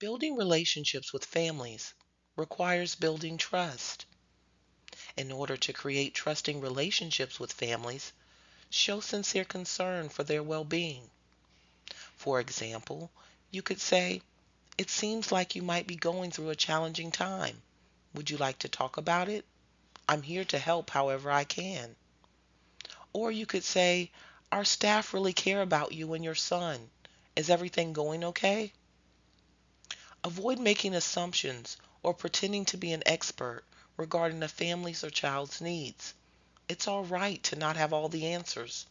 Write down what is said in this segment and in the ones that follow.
Building relationships with families requires building trust. In order to create trusting relationships with families, show sincere concern for their well-being. For example, you could say, "It seems like you might be going through a challenging time. Would you like to talk about it? I'm here to help however I can." Or you could say, "Our staff really care about you and your son. Is everything going okay?" Avoid making assumptions or pretending to be an expert regarding a family's or child's needs. It's all right to not have all the answers.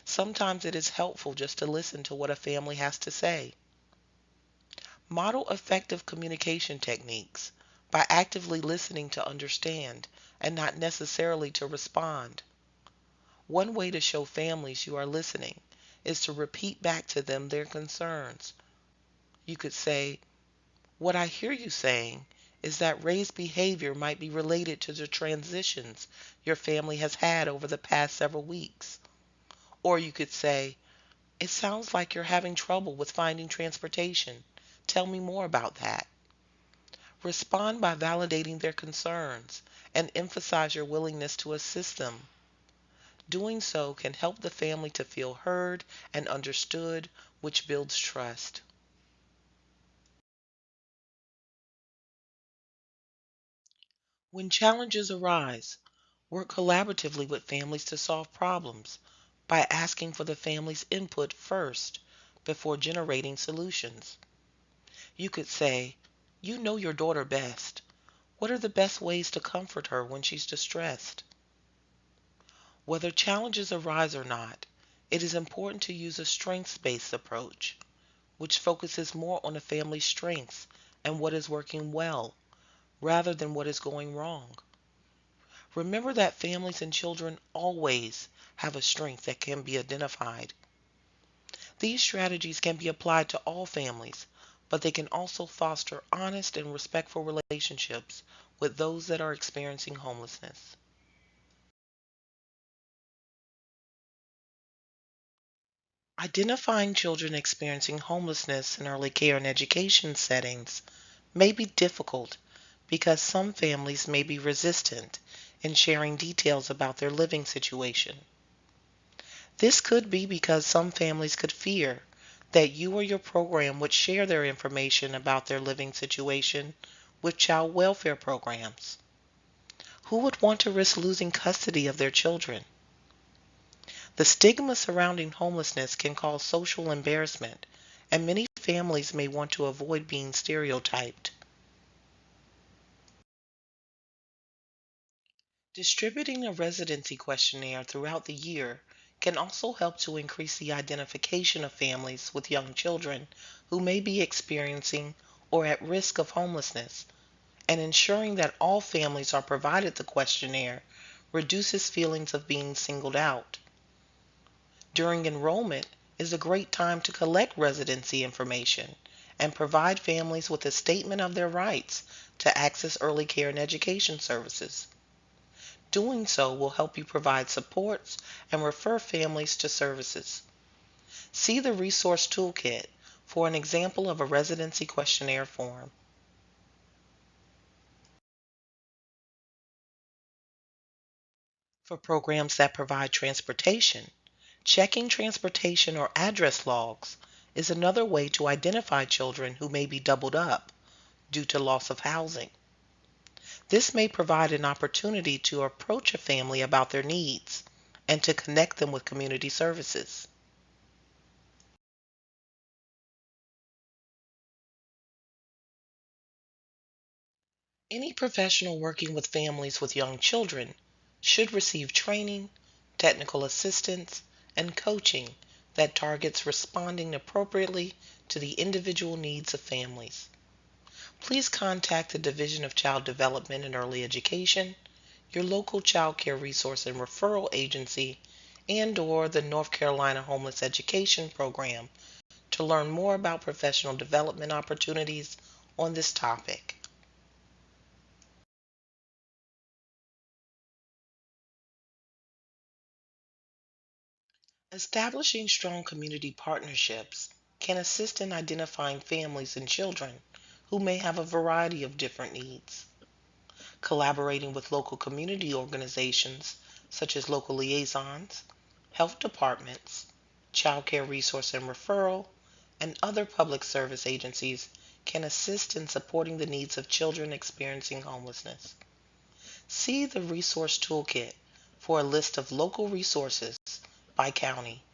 Sometimes it is helpful just to listen to what a family has to say. Model effective communication techniques by actively listening to understand and not necessarily to respond. One way to show families you are listening is to repeat back to them their concerns. You could say, "What I hear you saying is that Ray's behavior might be related to the transitions your family has had over the past several weeks." Or you could say, "It sounds like you're having trouble with finding transportation. Tell me more about that." Respond by validating their concerns and emphasize your willingness to assist them. Doing so can help the family to feel heard and understood, which builds trust. When challenges arise, work collaboratively with families to solve problems by asking for the family's input first before generating solutions. You could say, "You know your daughter best. What are the best ways to comfort her when she's distressed?" Whether challenges arise or not, it is important to use a strengths-based approach, which focuses more on a family's strengths and what is working well, rather than what is going wrong. Remember that families and children always have a strength that can be identified. These strategies can be applied to all families, but they can also foster honest and respectful relationships with those that are experiencing homelessness. Identifying children experiencing homelessness in early care and education settings may be difficult because some families may be resistant in sharing details about their living situation. This could be because some families could fear that you or your program would share their information about their living situation with child welfare programs. Who would want to risk losing custody of their children? The stigma surrounding homelessness can cause social embarrassment, and many families may want to avoid being stereotyped. Distributing a residency questionnaire throughout the year can also help to increase the identification of families with young children who may be experiencing or at risk of homelessness, and ensuring that all families are provided the questionnaire reduces feelings of being singled out. During enrollment is a great time to collect residency information and provide families with a statement of their rights to access early care and education services. Doing so will help you provide supports and refer families to services. See the resource toolkit for an example of a residency questionnaire form. For programs that provide transportation, checking transportation or address logs is another way to identify children who may be doubled up due to loss of housing. This may provide an opportunity to approach a family about their needs and to connect them with community services. Any professional working with families with young children should receive training, technical assistance, and coaching that targets responding appropriately to the individual needs of families. Please contact the Division of Child Development and Early Education, your local child care resource and referral agency, and/or the North Carolina Homeless Education Program to learn more about professional development opportunities on this topic. Establishing strong community partnerships can assist in identifying families and children who may have a variety of different needs. Collaborating with local community organizations such as local liaisons, health departments, child care resource and referral, and other public service agencies can assist in supporting the needs of children experiencing homelessness. See the resource toolkit for a list of local resources by county.